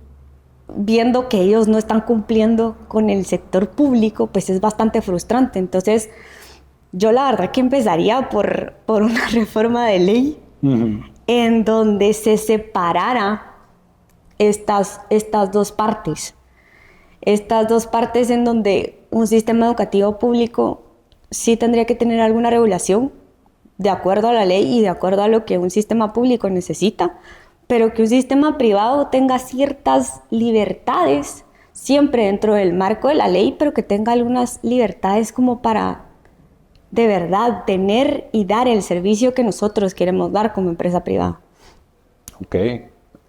viendo que ellos no están cumpliendo con el sector público, pues es bastante frustrante. Entonces, yo la verdad que empezaría por una reforma de ley en donde se separara estas dos partes. Estas dos partes en donde un sistema educativo público sí tendría que tener alguna regulación de acuerdo a la ley y de acuerdo a lo que un sistema público necesita, pero que un sistema privado tenga ciertas libertades, siempre dentro del marco de la ley, pero que tenga algunas libertades como para de verdad tener y dar el servicio que nosotros queremos dar como empresa privada. Ok.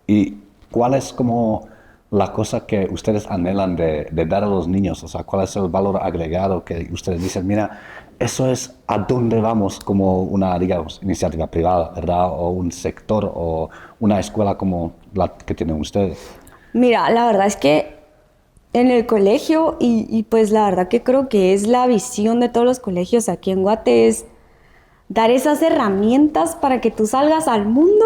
¿Y cuál es como la cosa que ustedes anhelan de dar a los niños? O sea, ¿cuál es el valor agregado que ustedes dicen, mira, eso es a dónde vamos como una, digamos, iniciativa privada, ¿verdad? O un sector o una escuela como la que tienen ustedes. Mira, la verdad es que en el colegio, y pues la verdad que creo que es la visión de todos los colegios aquí en Guate, es dar esas herramientas para que tú salgas al mundo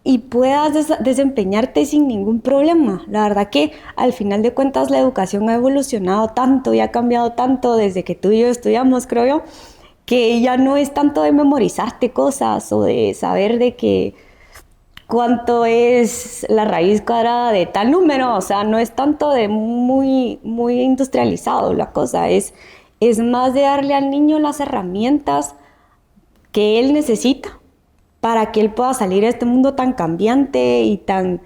y puedas desempeñarte sin ningún problema. La verdad que al final de cuentas la educación ha evolucionado tanto y ha cambiado tanto desde que tú y yo estudiamos, creo yo, que ya no es tanto de memorizarte cosas o de saber de que cuánto es la raíz cuadrada de tal número, o sea, no es tanto de muy industrializado la cosa, es más de darle al niño las herramientas que él necesita para que él pueda salir a este mundo tan cambiante y tan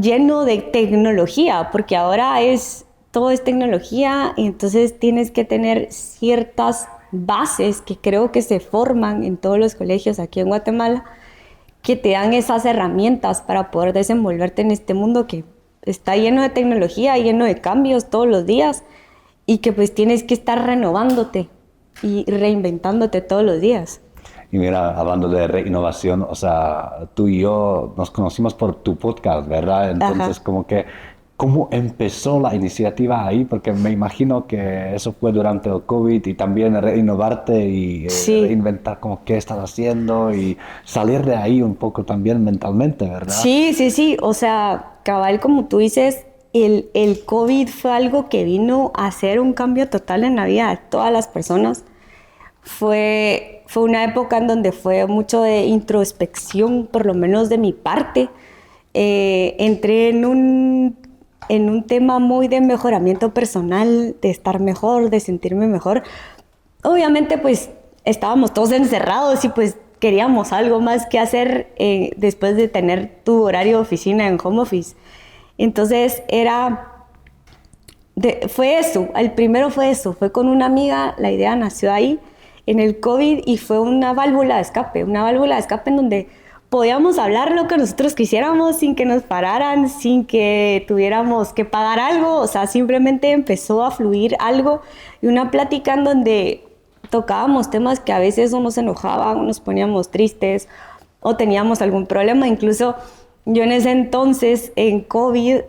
lleno de tecnología, porque ahora todo es tecnología y entonces tienes que tener ciertas bases que creo que se forman en todos los colegios aquí en Guatemala, que te dan esas herramientas para poder desenvolverte en este mundo que está lleno de tecnología, lleno de cambios todos los días y que pues tienes que estar renovándote y reinventándote todos los días. Y mira, hablando de reinnovación, o sea, tú y yo nos conocimos por tu podcast, ¿verdad? Entonces, Ajá. como que, ¿cómo empezó la iniciativa ahí? Porque me imagino que eso fue durante el COVID y también reinnovarte y Sí, reinventar como qué estás haciendo y salir de ahí un poco también mentalmente, ¿verdad? sí, o sea, cabal, como tú dices, el COVID fue algo que vino a hacer un cambio total en la vida de todas las personas. Fue una época en donde fue mucho de introspección, por lo menos de mi parte. Entré en un tema muy de mejoramiento personal, de estar mejor, de sentirme mejor. Obviamente, pues, estábamos todos encerrados y pues queríamos algo más que hacer después de tener tu horario de oficina en home office. Entonces, fue eso, el primero fue eso, fue con una amiga, la idea nació ahí en el COVID y fue una válvula de escape en donde podíamos hablar lo que nosotros quisiéramos sin que nos pararan, sin que tuviéramos que pagar algo, o sea, simplemente empezó a fluir algo y una plática en donde tocábamos temas que a veces o nos enojaban, o nos poníamos tristes o teníamos algún problema, incluso yo en ese entonces, en COVID,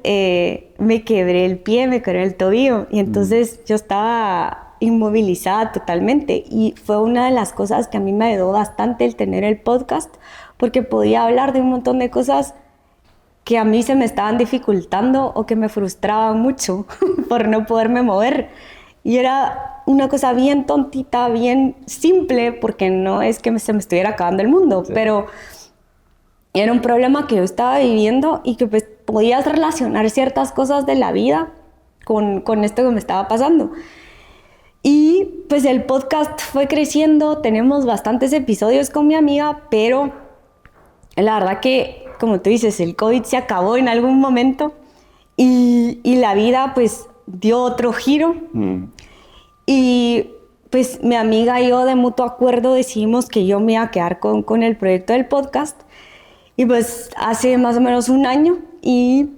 me quebré el pie, me quebré el tobillo y entonces yo estaba inmovilizada totalmente y fue una de las cosas que a mí me ayudó bastante el tener el podcast porque podía hablar de un montón de cosas que a mí se me estaban dificultando o que me frustraban mucho por no poderme mover. Y era una cosa bien tontita, bien simple, porque no es que se me estuviera acabando el mundo, Sí. pero era un problema que yo estaba viviendo y que pues podías relacionar ciertas cosas de la vida con esto que me estaba pasando. Y pues el podcast fue creciendo, tenemos bastantes episodios con mi amiga, pero la verdad que, como tú dices, el COVID se acabó en algún momento y la vida pues dio otro giro. Y pues mi amiga y yo de mutuo acuerdo decidimos que yo me iba a quedar con el proyecto del podcast. Y pues hace más o menos un año y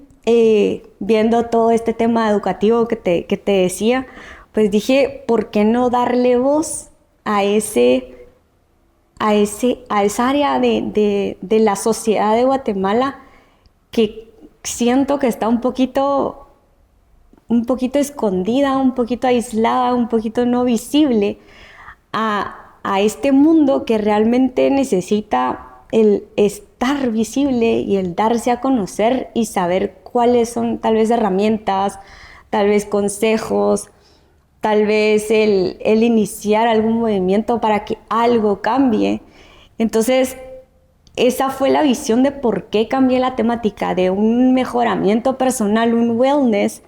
viendo todo este tema educativo que te decía, pues dije, ¿por qué no darle voz a esa área de la sociedad de Guatemala que siento que está un poquito escondida, un poquito aislada, un poquito no visible a este mundo que realmente necesita el estar visible y el darse a conocer y saber cuáles son tal vez herramientas, tal vez consejos, tal vez el iniciar algún movimiento para que algo cambie. Entonces, esa fue la visión de por qué cambié la temática de un mejoramiento personal, un wellness,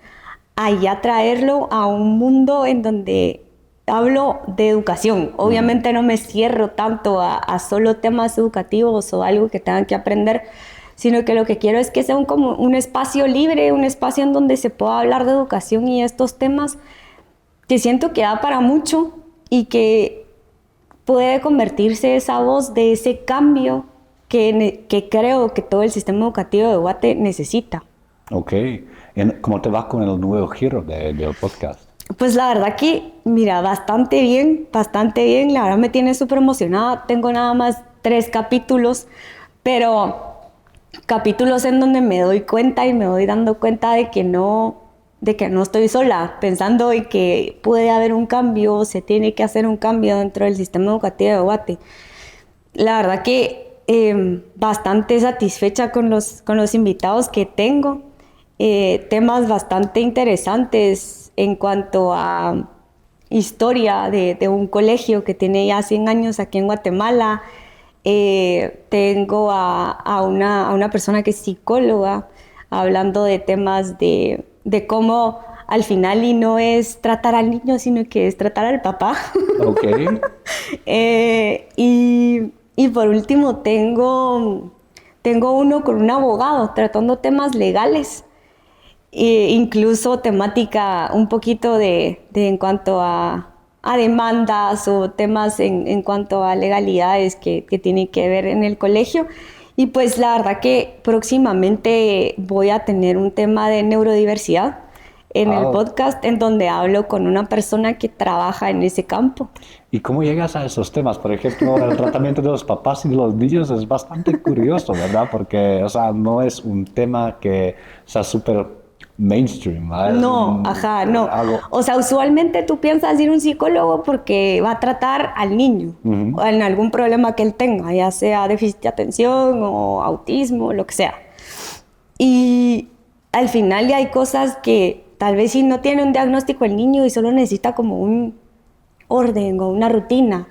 a ya traerlo a un mundo en donde hablo de educación. Obviamente no me cierro tanto a solo temas educativos o algo que tengan que aprender, sino que lo que quiero es que sea como un espacio libre, un espacio en donde se pueda hablar de educación y estos temas que siento que da para mucho y que puede convertirse esa voz de ese cambio que creo que todo el sistema educativo de Guate necesita. Ok. ¿Cómo te va con el nuevo giro del podcast? Pues la verdad que, mira, bastante bien, la verdad me tiene súper emocionada, tengo nada más 3 capítulos, pero capítulos en donde me doy cuenta y me voy dando cuenta de que no de que no estoy sola, pensando en que puede haber un cambio, se tiene que hacer un cambio dentro del sistema educativo de Guate. La verdad que bastante satisfecha con los invitados que tengo, temas bastante interesantes en cuanto a historia de un colegio que tiene ya 100 años aquí en Guatemala. Tengo a una persona que es psicóloga hablando de temas de cómo al final y no es tratar al niño, sino que es tratar al papá. Ok. Y por último tengo uno con un abogado tratando temas legales, incluso temática un poquito de en cuanto a demandas o temas en cuanto a legalidades que tienen que ver en el colegio. Y pues la verdad que próximamente voy a tener un tema de neurodiversidad en el podcast, en donde hablo con una persona que trabaja en ese campo. ¿Y cómo llegas a esos temas? Por ejemplo, el tratamiento de los papás y de los niños es bastante curioso, ¿verdad? Porque, o sea, no es un tema que sea súper mainstream, ¿verdad? No, no. O sea, usualmente tú piensas ir a un psicólogo porque va a tratar al niño o en algún problema que él tenga, ya sea déficit de atención o autismo, lo que sea. Y al final ya hay cosas que tal vez si no tiene un diagnóstico el niño y solo necesita como un orden o una rutina,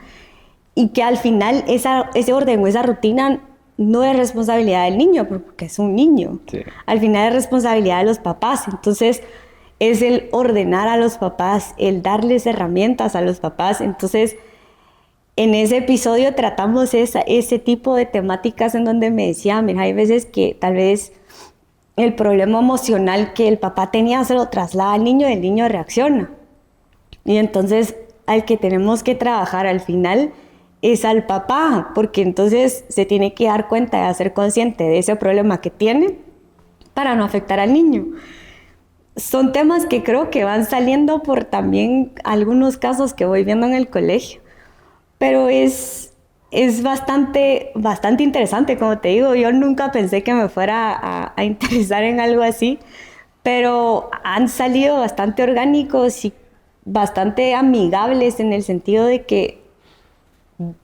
y que al final ese orden o esa rutina no es responsabilidad del niño, porque es un niño. Sí. Al final es responsabilidad de los papás. Entonces, es el ordenar a los papás, el darles herramientas a los papás. Entonces, en ese episodio tratamos ese tipo de temáticas en donde me decía, mira, hay veces que tal vez el problema emocional que el papá tenía se lo traslada al niño y el niño reacciona. Y entonces, al que tenemos que trabajar al final es al papá, porque entonces se tiene que dar cuenta de hacer consciente de ese problema que tiene para no afectar al niño. Son temas que creo que van saliendo por también algunos casos que voy viendo en el colegio, pero es bastante interesante, como te digo. Yo nunca pensé que me fuera a interesar en algo así, pero han salido bastante orgánicos y bastante amigables en el sentido de que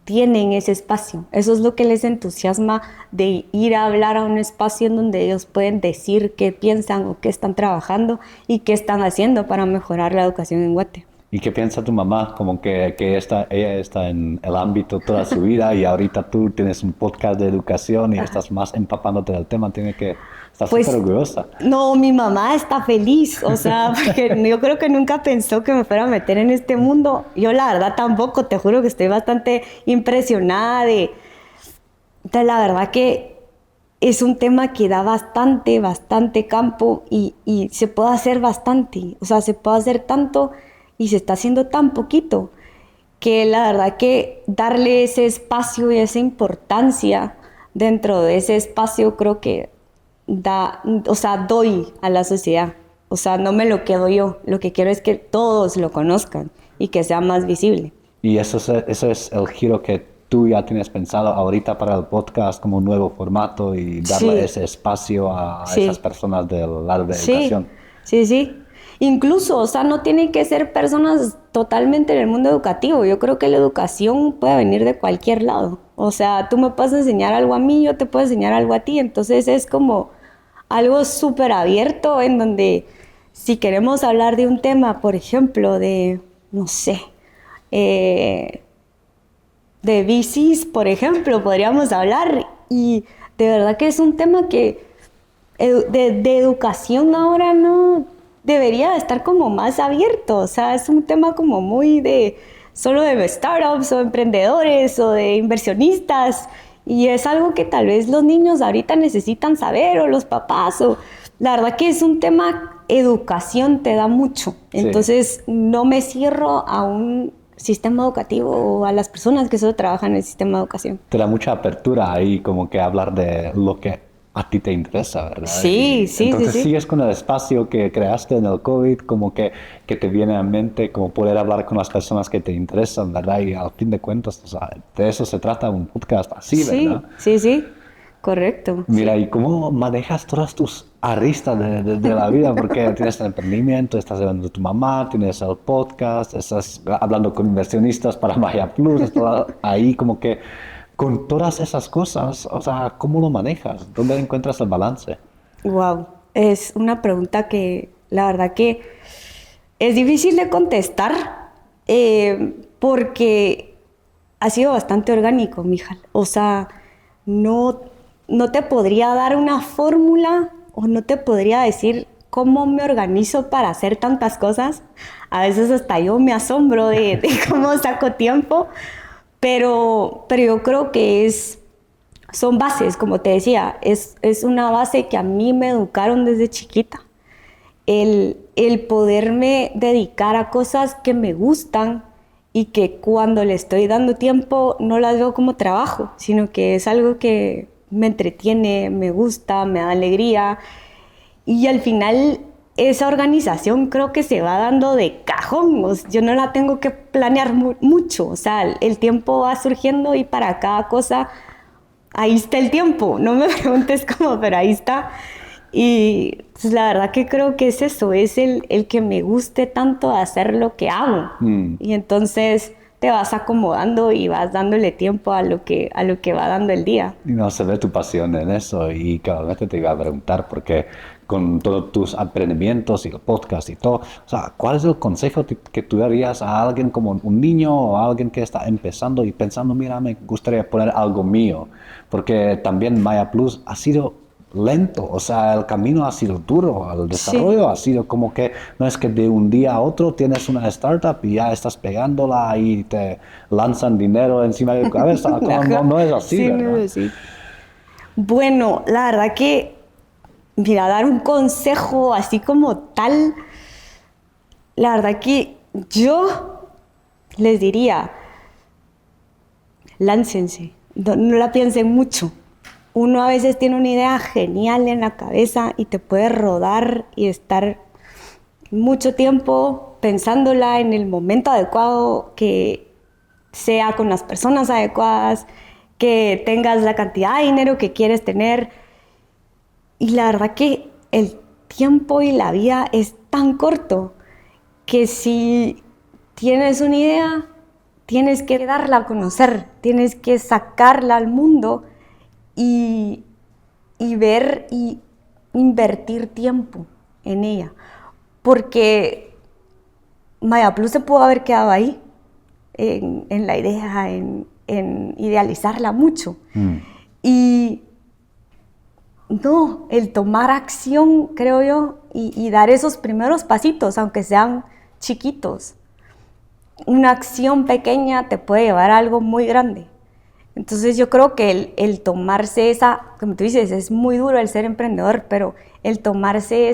tienen ese espacio. Eso es lo que les entusiasma de ir a hablar a un espacio en donde ellos pueden decir qué piensan o qué están trabajando y qué están haciendo para mejorar la educación en Guate. ¿Y qué piensa tu mamá? Como que ella está en el ámbito toda su vida y ahorita tú tienes un podcast de educación y estás más empapándote del tema, tiene que estar súper orgullosa. No, mi mamá está feliz, o sea, porque yo creo que nunca pensó que me fuera a meter en este mundo. Yo la verdad tampoco, te juro que estoy bastante impresionada de la verdad que es un tema que da bastante campo y se puede hacer bastante, o sea, se puede hacer tanto y se está haciendo tan poquito, que la verdad que darle ese espacio y esa importancia dentro de ese espacio creo que doy a la sociedad. O sea, no me lo quedo yo, lo que quiero es que todos lo conozcan y que sea más visible. Y eso es el giro que tú ya tienes pensado ahorita para el podcast como un nuevo formato y darle ese espacio a esas personas del lado de educación. Sí. Incluso, o sea, no tienen que ser personas totalmente en el mundo educativo. Yo creo que la educación puede venir de cualquier lado. O sea, tú me puedes enseñar algo a mí, yo te puedo enseñar algo a ti. Entonces es como algo súper abierto en donde si queremos hablar de un tema, por ejemplo, de, no sé, de bicis, por ejemplo, podríamos hablar. Y de verdad que es un tema que de educación ahora no debería estar como más abierto. O sea, es un tema como muy solo de startups o emprendedores o de inversionistas, y es algo que tal vez los niños ahorita necesitan saber o los papás, o la verdad que es un tema, educación te da mucho. Entonces no me cierro a un sistema educativo o a las personas que solo trabajan en el sistema de educación. Te da mucha apertura ahí, como que hablar de lo que a ti te interesa, ¿verdad? Sí. Entonces sigues con el espacio que creaste en el COVID, como que te viene a mente, como poder hablar con las personas que te interesan, ¿verdad? Y al fin de cuentas, o sea, de eso se trata un podcast así, ¿verdad? Sí. correcto. Mira, Sí. ¿y cómo manejas todas tus aristas de la vida? Porque tienes el emprendimiento, estás hablando de tu mamá, tienes el podcast, estás hablando con inversionistas para Maya Plus, estás ahí como que con todas esas cosas, o sea, ¿cómo lo manejas? ¿Dónde encuentras el balance? Wow, es una pregunta que la verdad que es difícil de contestar porque ha sido bastante orgánico, Mijal. O sea, no, no te podría dar una fórmula o no te podría decir cómo me organizo para hacer tantas cosas. A veces hasta yo me asombro de cómo saco tiempo, pero yo creo que son bases, como te decía, es una base que a mí me educaron desde chiquita. El poderme dedicar a cosas que me gustan y que cuando le estoy dando tiempo no las veo como trabajo, sino que es algo que me entretiene, me gusta, me da alegría. Y al final esa organización creo que se va dando de cajón. Yo no la tengo que planear mucho. O sea, el tiempo va surgiendo y para cada cosa ahí está el tiempo. No me preguntes cómo, pero ahí está. Y pues, la verdad que creo que es eso, es el que me guste tanto hacer lo que hago. Y entonces te vas acomodando y vas dándole tiempo a lo que va dando el día. Y no se ve tu pasión en eso y cada vez te iba a preguntar porque con todos tus emprendimientos y el podcast y todo, o sea, ¿cuál es el consejo que tú darías a alguien como un niño o a alguien que está empezando y pensando, mira, me gustaría poner algo mío? Porque también Maya Plus ha sido lento, o sea, el camino ha sido duro, el desarrollo Sí. ha sido como que no es que de un día a otro tienes una startup y ya estás pegándola y te lanzan dinero encima de tu cabeza, no es así, Sí, no ¿verdad? es así. Bueno, la verdad que, mira, dar un consejo así como tal, la verdad que yo les diría, láncense, no la piensen mucho. Uno a veces tiene una idea genial en la cabeza y te puede rodar y estar mucho tiempo pensándola en el momento adecuado, que sea con las personas adecuadas, que tengas la cantidad de dinero que quieres tener. Y la verdad que el tiempo y la vida es tan corto que si tienes una idea, tienes que darla a conocer, tienes que sacarla al mundo y, ver y invertir tiempo en ella. Porque Maya Plus se pudo haber quedado ahí, en la idea, en idealizarla mucho. Y no, el tomar acción, creo yo, y dar esos primeros pasitos, aunque sean chiquitos. Una acción pequeña te puede llevar a algo muy grande. Entonces yo creo que el tomarse esa, como tú dices, es muy duro el ser emprendedor, pero el tomarse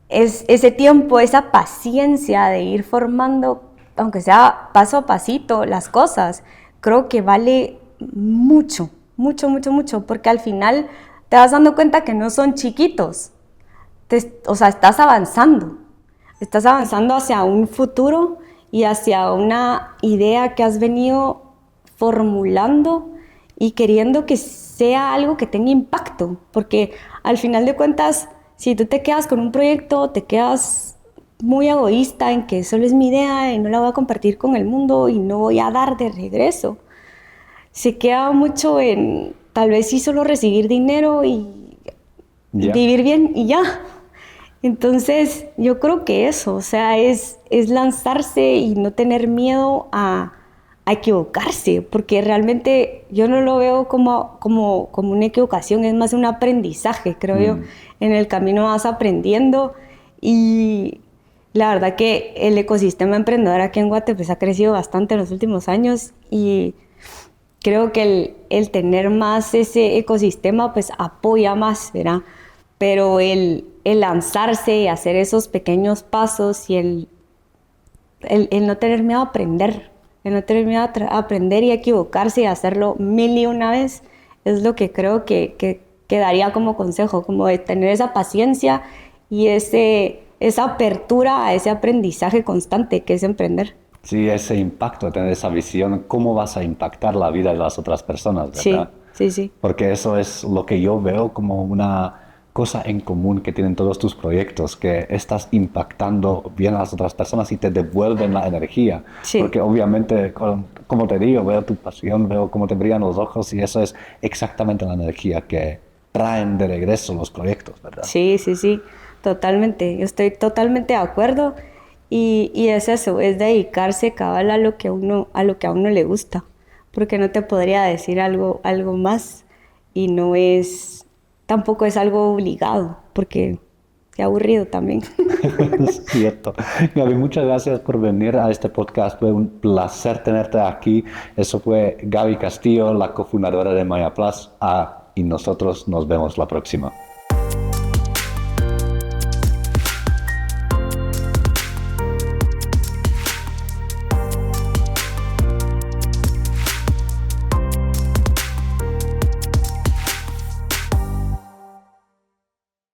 ese tiempo, esa paciencia de ir formando, aunque sea paso a pasito, las cosas, creo que vale mucho, mucho, mucho, mucho, porque al final te vas dando cuenta que no son chiquitos. O sea, estás avanzando hacia un futuro y hacia una idea que has venido formulando y queriendo que sea algo que tenga impacto, porque al final de cuentas, si tú te quedas con un proyecto, te quedas muy egoísta en que solo es mi idea y no la voy a compartir con el mundo y no voy a dar de regreso. Se queda mucho en tal vez sí solo recibir dinero y vivir bien y ya. Entonces yo creo que eso, o sea, es lanzarse y no tener miedo a equivocarse, porque realmente yo no lo veo como una equivocación, es más un aprendizaje, creo yo. En el camino vas aprendiendo y la verdad que el ecosistema emprendedor aquí en Guate pues ha crecido bastante en los últimos años y creo que el tener más ese ecosistema pues apoya más, ¿verdad? Pero el lanzarse y hacer esos pequeños pasos y el no tener miedo a aprender, el no tener miedo a aprender y a equivocarse y hacerlo 1001 vez, es lo que creo que daría como consejo, como de tener esa paciencia y esa apertura a ese aprendizaje constante que es emprender. Sí, ese impacto, tener esa visión, cómo vas a impactar la vida de las otras personas, ¿verdad? Sí, sí, sí. Porque eso es lo que yo veo como una cosa en común que tienen todos tus proyectos, que estás impactando bien a las otras personas y te devuelven la energía. Sí. Porque obviamente, como te digo, veo tu pasión, veo cómo te brillan los ojos y eso es exactamente la energía que traen de regreso los proyectos, ¿verdad? Sí, sí, sí, totalmente. Yo estoy totalmente de acuerdo y es eso, es dedicarse cabal a lo que a uno le gusta, porque no te podría decir algo más y no es, tampoco es algo obligado, porque qué aburrido también. Es cierto. Gaby, muchas gracias por venir a este podcast. Fue un placer tenerte aquí. Eso fue Gaby Castillo, la cofundadora de Maya Plus. Y nosotros nos vemos la próxima.